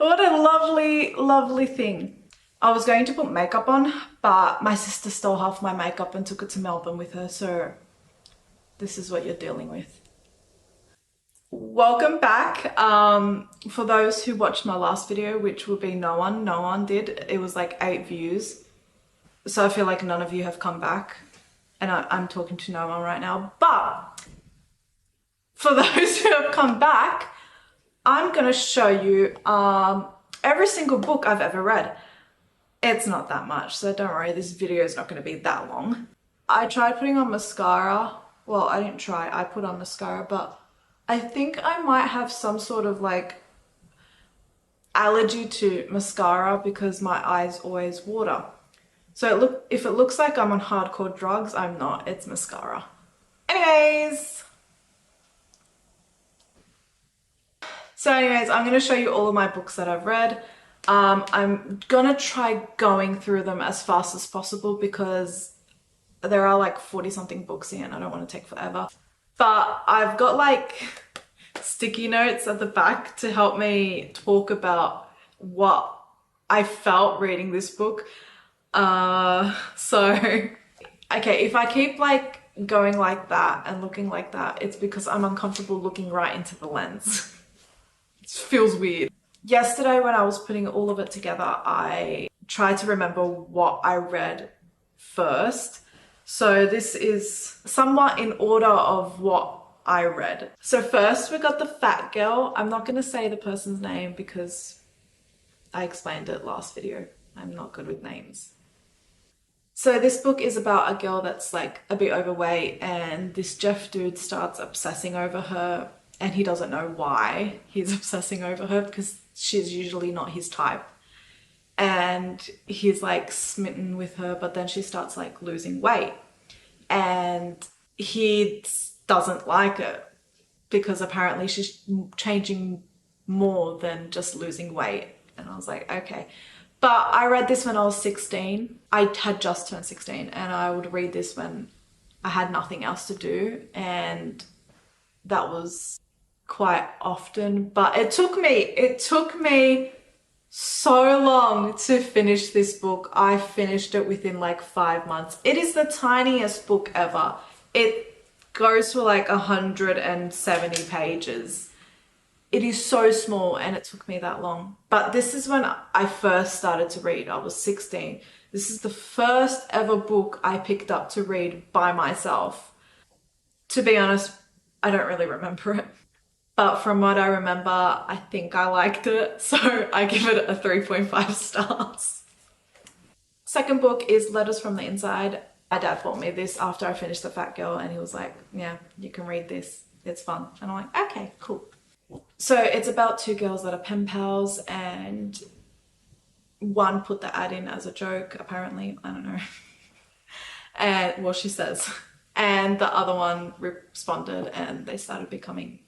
What a lovely, lovely thing. I was going to put makeup on, but my sister stole half my makeup and took it to Melbourne with her, so this is what you're dealing with. Welcome back. For those who watched my last video, which will be no one did. It was like 8 views. So I feel like none of you have come back, and I'm talking to no one right now. But for those who have come back, I'm gonna show you every single book I've ever read. It's not that much, so don't worry, this video is not gonna be that long. I tried putting on mascara. Well, I didn't try, I put on mascara, but I think I might have some sort of like allergy to mascara because my eyes always water. So if it looks like I'm on hardcore drugs, I'm not, it's mascara. Anyways, I'm gonna show you all of my books that I've read. I'm gonna try going through them as fast as possible because there are like 40 something books here and I don't want to take forever. But I've got like sticky notes at the back to help me talk about what I felt reading this book. Okay, if I keep like going like that and looking like that, it's because I'm uncomfortable looking right into the lens. It feels weird. Yesterday when I was putting all of it together, I tried to remember what I read first. So this is somewhat in order of what I read. So first we got The Fat Girl. I'm not going to say the person's name because I explained it last video. I'm not good with names. So this book is about a girl that's like a bit overweight, and this Jeff dude starts obsessing over her, and he doesn't know why he's obsessing over her because she's usually not his type. And he's like smitten with her, but then she starts like losing weight, and he doesn't like it because apparently she's changing more than just losing weight. And I was like, okay. But I read this when I was 16. I had just turned 16, and I would read this when I had nothing else to do, and that was quite often. But it took me so long to finish this book. I finished it within like 5 months. It is the tiniest book ever. It goes for like 170 pages. It is so small, and it took me that long. But this is when I first started to read. I was 16. This is the first ever book I picked up to read by myself. To be honest, I don't really remember it. But from what I remember, I think I liked it. So I give it a 3.5 stars. Second book is Letters from the Inside. My dad bought me this after I finished The Fat Girl, and he was like, yeah, you can read this. It's fun. And I'm like, okay, cool. So it's about 2 girls that are pen pals, and one put the ad in as a joke, apparently. I don't know. And well, she says. And the other one responded, and they started becoming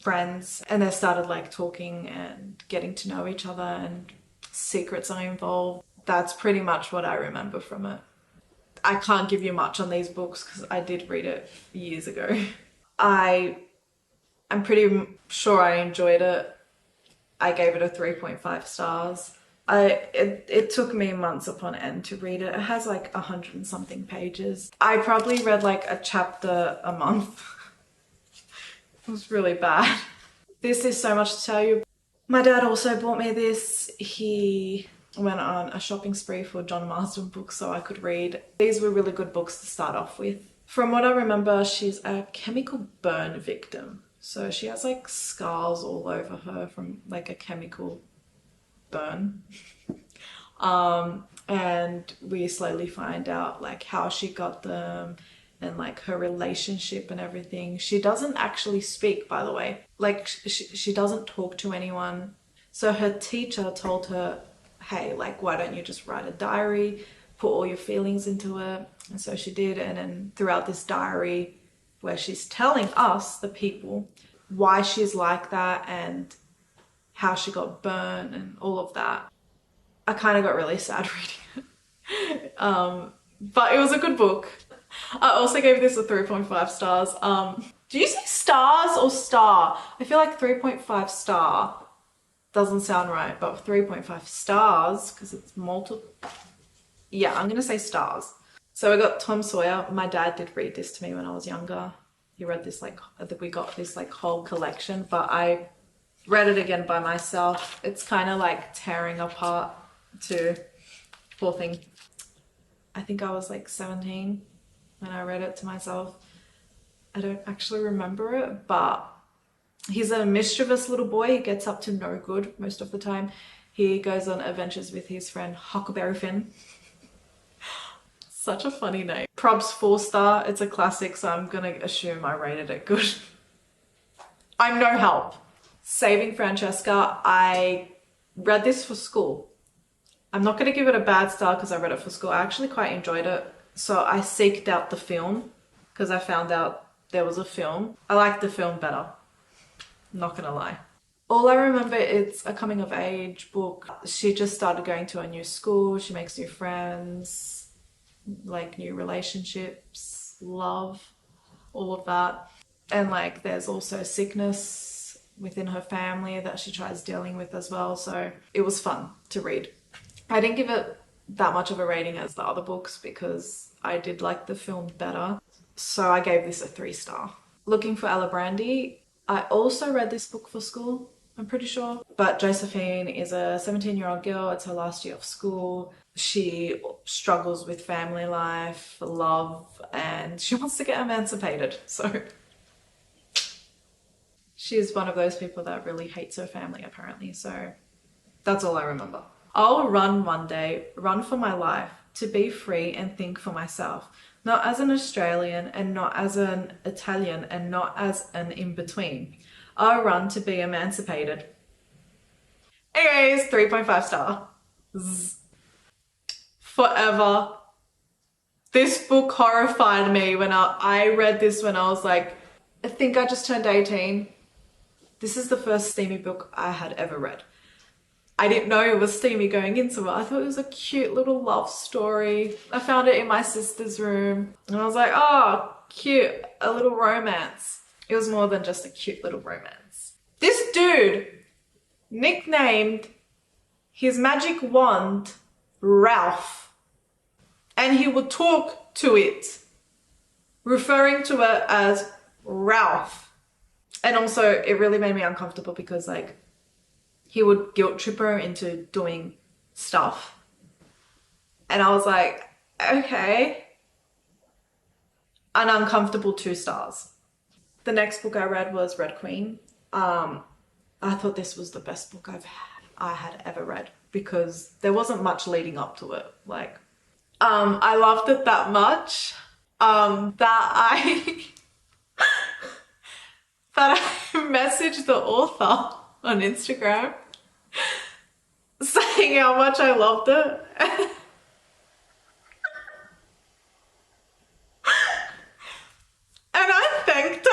friends, and they started like talking and getting to know each other, and secrets are involved. That's pretty much what I remember from it. I can't give you much on these books because I did read it years ago. I'm pretty sure I enjoyed it. I gave it a 3.5 stars. It took me months upon end to read it. It has like 100 and something pages. I probably read like a chapter a month. It was really bad. This is so much to tell you. My dad also bought me this. He went on a shopping spree for John Marsden books so I could read. These were really good books to start off with. From what I remember, she's a chemical burn victim. So she has like scars all over her from like a chemical burn. And we slowly find out like how she got them and like her relationship and everything. She doesn't actually speak, by the way. Like she doesn't talk to anyone. So her teacher told her, hey, like, why don't you just write a diary, put all your feelings into it? And so she did. And then throughout this diary, where she's telling us, the people, why she's like that and how she got burned and all of that. I kind of got really sad reading it. But it was a good book. I also gave this a 3.5 stars. Do you say stars or star? I feel like 3.5 star doesn't sound right, but 3.5 stars because it's multiple. Yeah, I'm gonna say stars. So I got Tom Sawyer. My dad did read this to me when I was younger. He read this like, I think we got this like whole collection, but I read it again by myself. It's kind of like tearing apart too. Poor thing. I think I was like 17 when I read it to myself. I don't actually remember it, but he's a mischievous little boy. He gets up to no good most of the time. He goes on adventures with his friend Huckleberry Finn. Such a funny name. Probs 4-star. It's a classic, so I'm gonna assume I rated it good. I'm no help. Saving Francesca. I read this for school. I'm not gonna give it a bad star because I read it for school. I actually quite enjoyed it. So I seeked out the film because I found out there was a film. I liked the film better. I'm not gonna lie. All I remember, it's a coming of age book. She just started going to a new school. She makes new friends, like new relationships, love, all of that. And like there's also sickness within her family that she tries dealing with as well. So it was fun to read. I didn't give it that much of a rating as the other books because I did like the film better. So I gave this a 3-star. Looking for Ella Brandy. I also read this book for school, I'm pretty sure. But Josephine is a 17-year-old girl. It's her last year of school. She struggles with family life, love, and she wants to get emancipated. So she's one of those people that really hates her family, apparently. So that's all I remember. I'll run one day, run for my life, to be free and think for myself. Not as an Australian and not as an Italian and not as an in-between. I'll run to be emancipated. Anyways, 3.5 star. Forever. This book horrified me when I read this when I was like, I think I just turned 18. This is the first steamy book I had ever read. I didn't know it was steamy going into it. I thought it was a cute little love story. I found it in my sister's room and I was like, oh, cute, a little romance. It was more than just a cute little romance. This dude nicknamed his magic wand Ralph, and he would talk to it, referring to it as Ralph. And also it really made me uncomfortable because like, he would guilt trip her into doing stuff. And I was like, okay. An uncomfortable 2 stars. The next book I read was Red Queen. I thought this was the best book I had ever read because there wasn't much leading up to it. Like, I loved it that much that I that I messaged the author on Instagram saying how much I loved it. And I thanked her.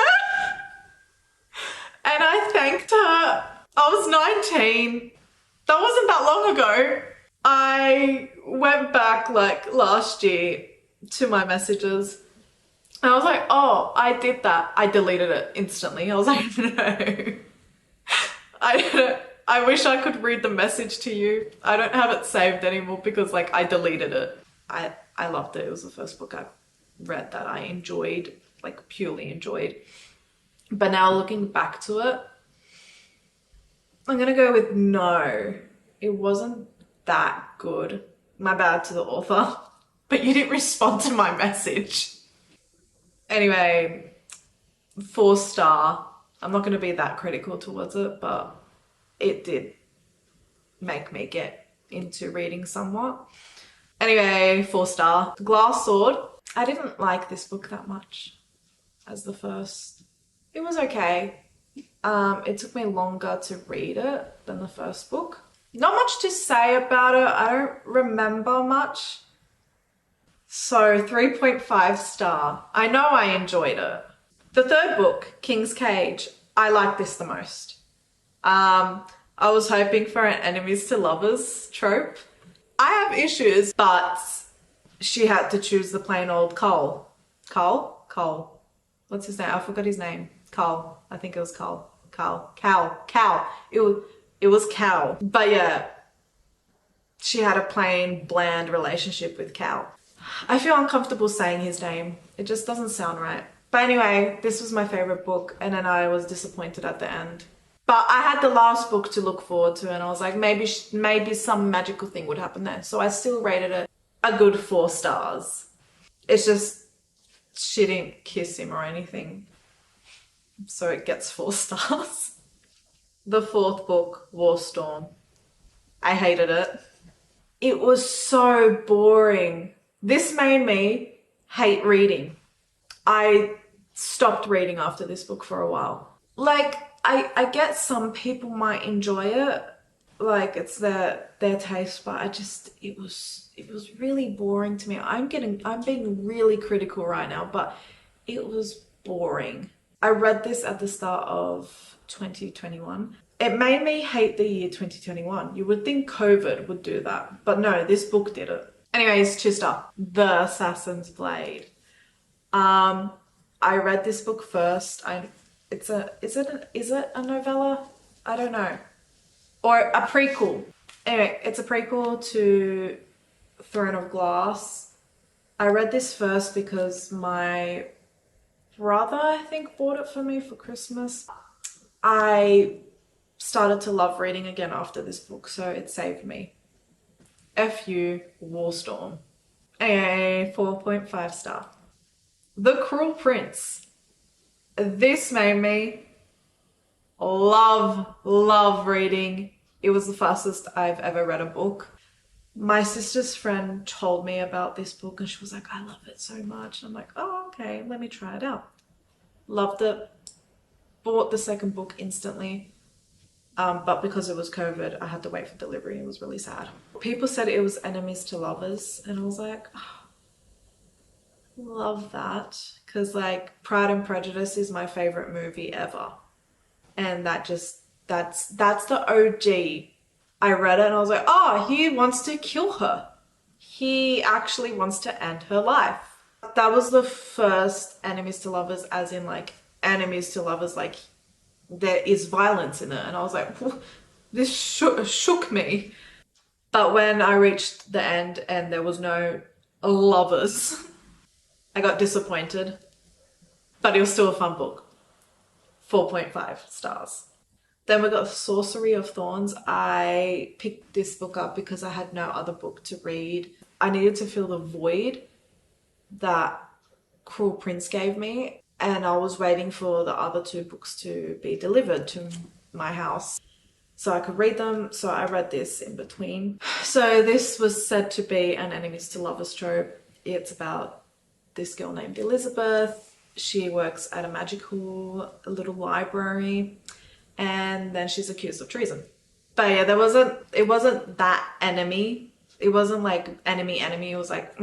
And I thanked her. I was 19. That wasn't that long ago. I went back like last year to my messages and I was like, oh, I did that. I deleted it instantly. I was like, no. I wish I could read the message to you. I don't have it saved anymore because like I deleted it. I loved it. It was the first book I read that I enjoyed, like purely enjoyed. But now looking back to it, I'm gonna go with no. It wasn't that good. My bad to the author, but you didn't respond to my message. Anyway, 4-star. I'm not gonna be that critical towards it, but it did make me get into reading somewhat. Anyway, 4-star. Glass Sword. I didn't like this book that much as the first. It was okay. It took me longer to read it than the first book. Not much to say about it. I don't remember much. So 3.5 star. I know I enjoyed it. The third book, King's Cage, I like this the most. I was hoping for an enemies to lovers trope. I have issues, but she had to choose the plain old Cole. Cole? Cole. What's his name? I forgot his name. Cole. I think it was Cole. Cal. It was It was Cal. But yeah, she had a plain, bland relationship with Cal. I feel uncomfortable saying his name. It just doesn't sound right. But anyway, this was my favorite book, and then I was disappointed at the end. But I had the last book to look forward to, and I was like, maybe some magical thing would happen there. So I still rated it a good 4 stars. It's just she didn't kiss him or anything, so it gets 4 stars. The 4th book, War Storm. I hated it. It was so boring. This made me hate reading. I stopped reading after this book for a while. Like, I get some people might enjoy it, like it's their taste, but it was really boring to me. I'm being really critical right now, but it was boring. I read this at the start of 2021. It made me hate the year 2021. You would think COVID would do that, but no, this book did it. Anyways, Chista, The Assassin's Blade. I read this book first. Is it a novella? I don't know. Or a prequel. Anyway, it's a prequel to Throne of Glass. I read this first because my brother, I think, bought it for me for Christmas. I started to love reading again after this book, so it saved me. F you, Warstorm. A 4.5 star. The Cruel Prince. This made me love reading. It was the fastest I've ever read a book. My sister's friend told me about this book and she was like, I love it so much. I'm like, oh, okay, let me try it out. Loved it. Bought the second book instantly. But because it was COVID, I had to wait for delivery. It was really sad. People said it was enemies to lovers, and I was like, oh, love that. Because like Pride and Prejudice is my favorite movie ever. And that's the OG. I read it and I was like, oh, he wants to kill her. He actually wants to end her life. That was the first enemies to lovers, as in like enemies to lovers, like there is violence in it, and I was like, this shook me. But when I reached the end and there was no lovers, I got disappointed. But it was still a fun book. 4.5 stars. Then we got Sorcery of Thorns. I picked this book up because I had no other book to read. I needed to fill the void that Cruel Prince gave me, and I was waiting for the other 2 books to be delivered to my house so I could read them. So I read this in between. So this was said to be an enemies to lovers trope. It's about this girl named Elizabeth. She works at a magical little library, and then she's accused of treason. But yeah, it wasn't that enemy. It wasn't like enemy. It was like,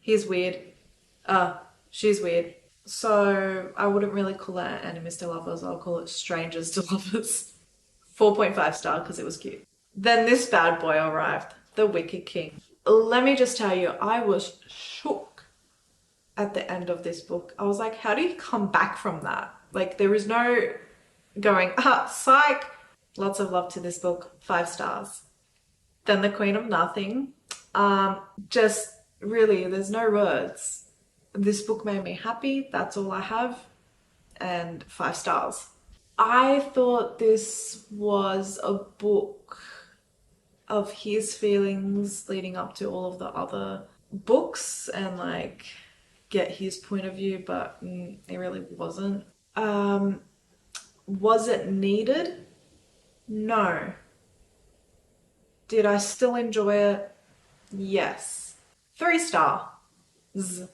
he's weird. She's weird. So I wouldn't really call it enemies to lovers. I'll call it strangers to lovers. 4.5 star because it was cute. Then this bad boy arrived, The Wicked King. Let me just tell you, I was shook at the end of this book. I was like, how do you come back from that? Like, there is no going, psych. Lots of love to this book. 5 stars. Then The Queen of Nothing. Just really, there's no words. This book made me happy. That's all I have. And 5 stars. I thought this was a book of his feelings leading up to all of the other books and like get his point of view, but it really wasn't. Was it needed? No. Did I still enjoy it? Yes. 3 stars.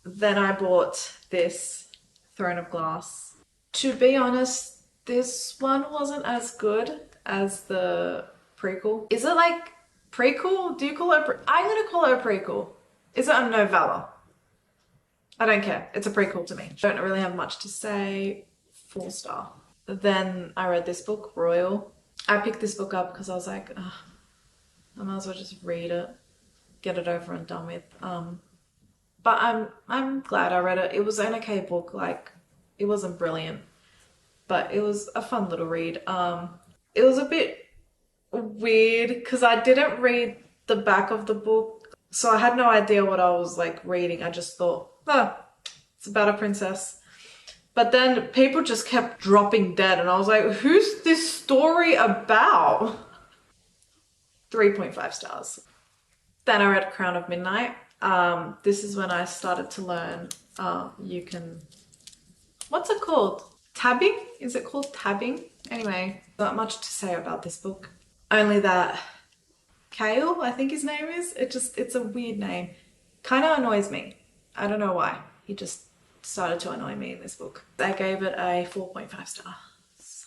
Then I bought this Throne of Glass. To be honest, this one wasn't as good as the prequel. Is it like prequel? Do you call it I'm gonna call it a prequel. Is it a novella? I don't care. It's a prequel to me. Don't really have much to say. 4 star. Then I read this book, Royal. I picked this book up because I was like, I might as well just read it, get it over and done with. But I'm glad I read it. It was an okay book. Like, it wasn't brilliant, but it was a fun little read. It was a bit weird because I didn't read the back of the book, so I had no idea what I was like reading. I just thought, oh, it's about a princess. But then people just kept dropping dead, and I was like, who's this story about? 3.5 stars. Then I read Crown of Midnight. This is when I started to learn you can, what's it called? Tabbing? Is it called tabbing? Anyway, not much to say about this book. Only that Kale, I think his name is, it's a weird name. Kind of annoys me. I don't know why. He just started to annoy me in this book. I gave it a 4.5 stars.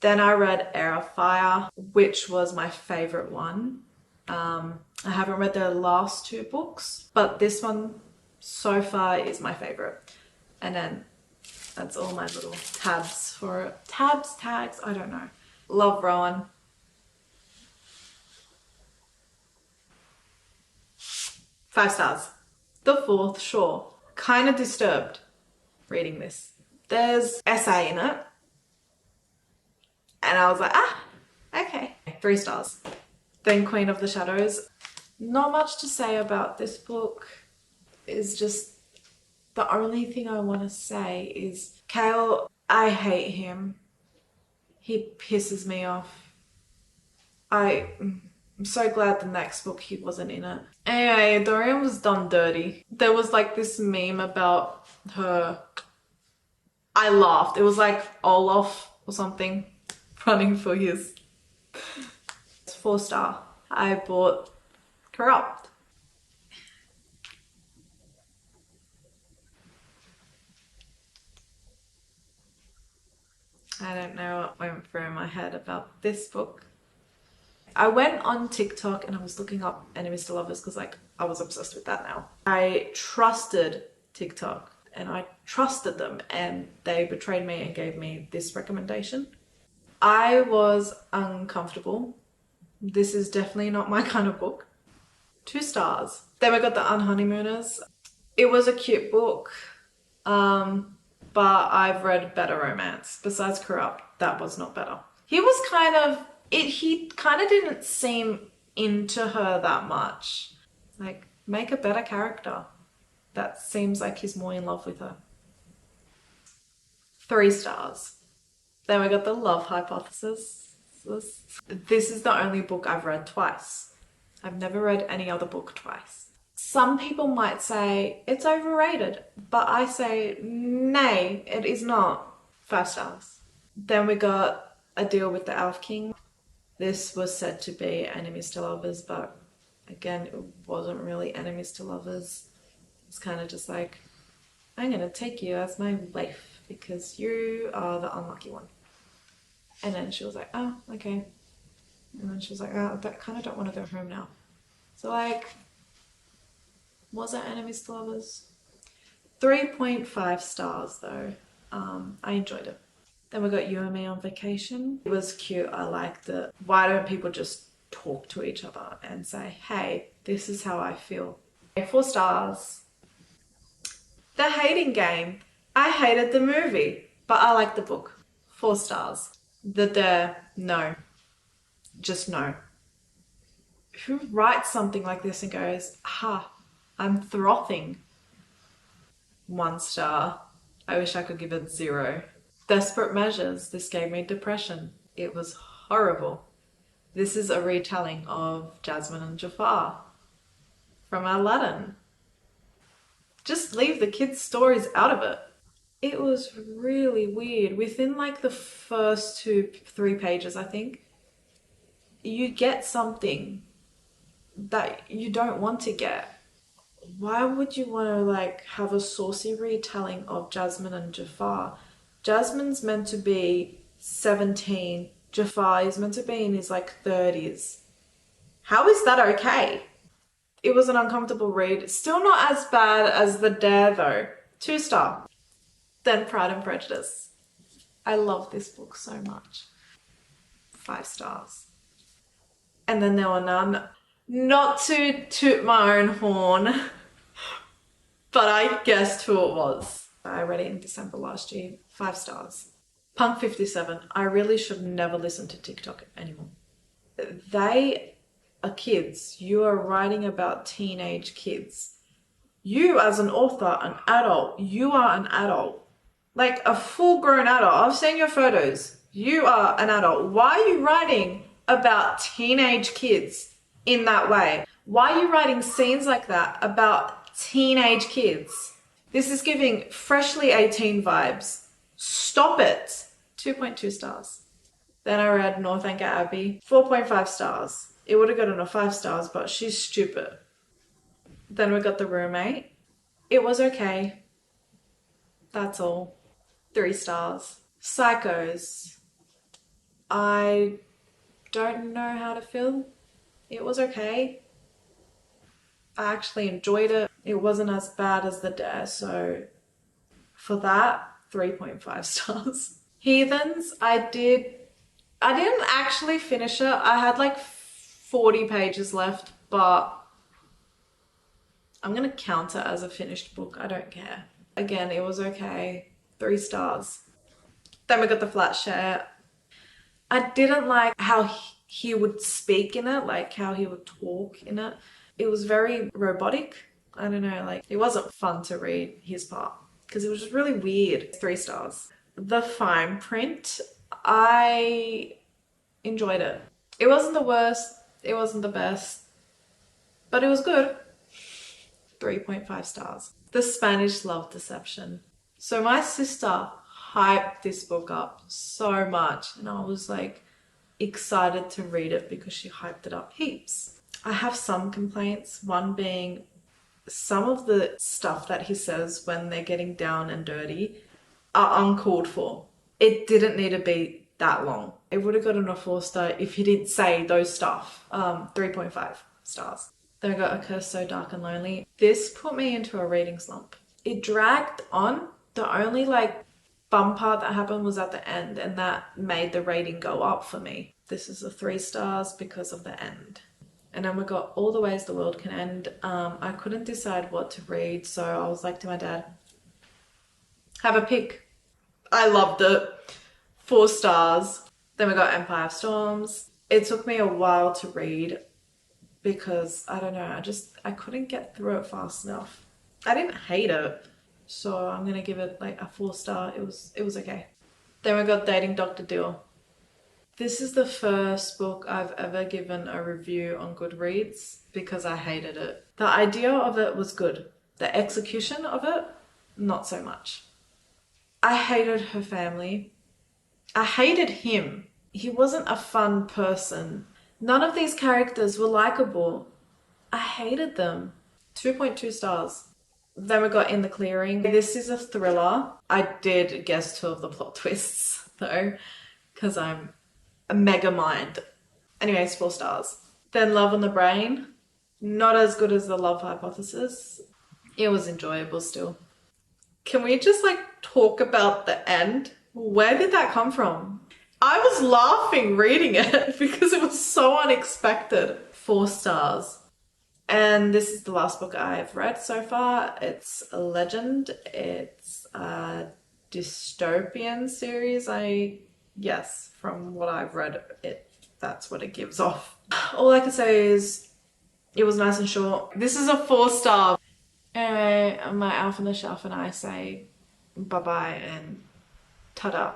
Then I read Air of Fire, which was my favorite one. I haven't read the last two books, but this one so far is my favorite. And then that's all my little tabs for it. Tabs, tags, I don't know. Love Rowan. 5 stars. The Fourth Shore. Kind of disturbed reading this. There's essay in it. And I was like, ah, okay. 3 stars. Then Queen of the Shadows. Not much to say about this book. Is just the only thing I want to say is Kale, I hate him. He pisses me off. I'm so glad the next book he wasn't in it. Anyway, Dorian was done dirty. There was like this meme about her. I laughed. It was like Olaf or something running for his. It's 4 star. I bought Corrupt. I don't know what went through my head about this book. I went on TikTok and I was looking up enemies to lovers because like I was obsessed with that now. I trusted TikTok and I trusted them and they betrayed me and gave me this recommendation. I was uncomfortable. This is definitely not my kind of book. 2 stars. Then we got The Unhoneymooners. It was a cute book, but I've read better romance. Besides Corrupt, that was not better. He was kind of, he kind of didn't seem into her that much. Like, make a better character. That seems like he's more in love with her. 3 stars. Then we got The Love Hypothesis. This is the only book I've read twice. I've never read any other book twice. Some people might say it's overrated, but I say nay, it is not. 5 stars. Then we got A Deal with the Elf King. This was said to be enemies to lovers, but again, it wasn't really enemies to lovers. It's kind of just like, I'm gonna take you as my wife because you are the unlucky one. And then she was like, oh, okay. And then she was like, oh, I kind of don't want to go home now. So like, was it enemies to lovers? 3.5 stars though. I enjoyed it. Then we got You and Me on Vacation. It was cute, I liked it. Why don't people just talk to each other and say, hey, this is how I feel. 4 stars. The Hating Game. I hated the movie, but I liked the book. 4 stars. The Dare, no. Just no. Who writes something like this and goes, ha, I'm frothing? 1 star. I wish I could give it 0. Desperate Measures. This gave me depression. It was horrible. This is a retelling of Jasmine and Jafar from Aladdin. Just leave the kids' stories out of it. It was really weird. Within like the first 2-3 pages, I think, you get something that you don't want to get. Why would you want to like have a saucy retelling of Jasmine and Jafar? Jasmine's meant to be 17. Jafar is meant to be in his like 30s. How is that okay? It was an uncomfortable read. Still not as bad as The Dare though. 2 star. Then Pride and Prejudice. I love this book so much. 5 stars. And then there were none. Not to toot my own horn, but I guessed who it was. I read it in December last year. 5 stars. Punk 57. I really should never listen to TikTok anymore. They are kids. You are writing about teenage kids. You, as an author, an adult, you are an adult. Like a full-grown adult. I've seen your photos. You are an adult. Why are you writing about teenage kids in that way? Why are you writing scenes like that about teenage kids? This is giving freshly 18 vibes. Stop it. 2.2 stars. Then I read Northanger Abbey. 4.5 stars. It would have gotten a 5 stars, but she's stupid. Then we got The Roommate. It was okay. That's all. 3 stars. Psychos. I don't know how to feel. It was okay. I actually enjoyed it. It wasn't as bad as The Dare, so for that, 3.5 stars. Heathens, I didn't actually finish it. I had like 40 pages left, but I'm gonna count it as a finished book. I don't care. Again, it was okay. 3 stars. Then we got The Flat Share. I didn't like how he would speak in it, like how he would talk in it. It was very robotic. I don't know, like it wasn't fun to read his part because it was just really weird. 3 stars. The Fine Print, I enjoyed it. It wasn't the worst, it wasn't the best, but it was good. 3.5 stars. The Spanish Love Deception. So my sister hyped this book up so much and I was like excited to read it because she hyped it up heaps. I have some complaints, one being some of the stuff that he says when they're getting down and dirty are uncalled for. It didn't need to be that long. It would have gotten a 4 star if he didn't say those stuff. 3.5 stars. Then I got A Curse So Dark and Lonely. This put me into a reading slump. It dragged on. The only like fun part that happened was at the end, and that made the rating go up for me. This is a 3 stars because of the end. And then we got All the Ways the World Can End. I couldn't decide what to read, so I was like to my dad, have a pick. I loved it. 4 stars. Then we got Empire of Storms. It took me a while to read because I don't know, I couldn't get through it fast enough. I didn't hate it, so I'm gonna give it like a 4 star. It was okay. Then we got Dating Dr. Dill. This is the first book I've ever given a review on Goodreads because I hated it. The idea of it was good. The execution of it, not so much. I hated her family. I hated him. He wasn't a fun person. None of these characters were likable. I hated them. 2.2 stars. Then we got In the Clearing. This is a thriller. I did guess 2 of the plot twists though, because I'm a mega mind. Anyways, 4 stars. Then Love on the Brain. Not as good as The Love Hypothesis. It was enjoyable still. Can we just like talk about the end? Where did that come from? I was laughing reading it because it was so unexpected. 4 stars. And this is the last book I've read so far. It's a Legend. It's a dystopian series. Yes, from what I've read, that's what it gives off. All I can say is it was nice and short. This is a 4 star. Anyway, my elf on the shelf and I say bye-bye and ta-da.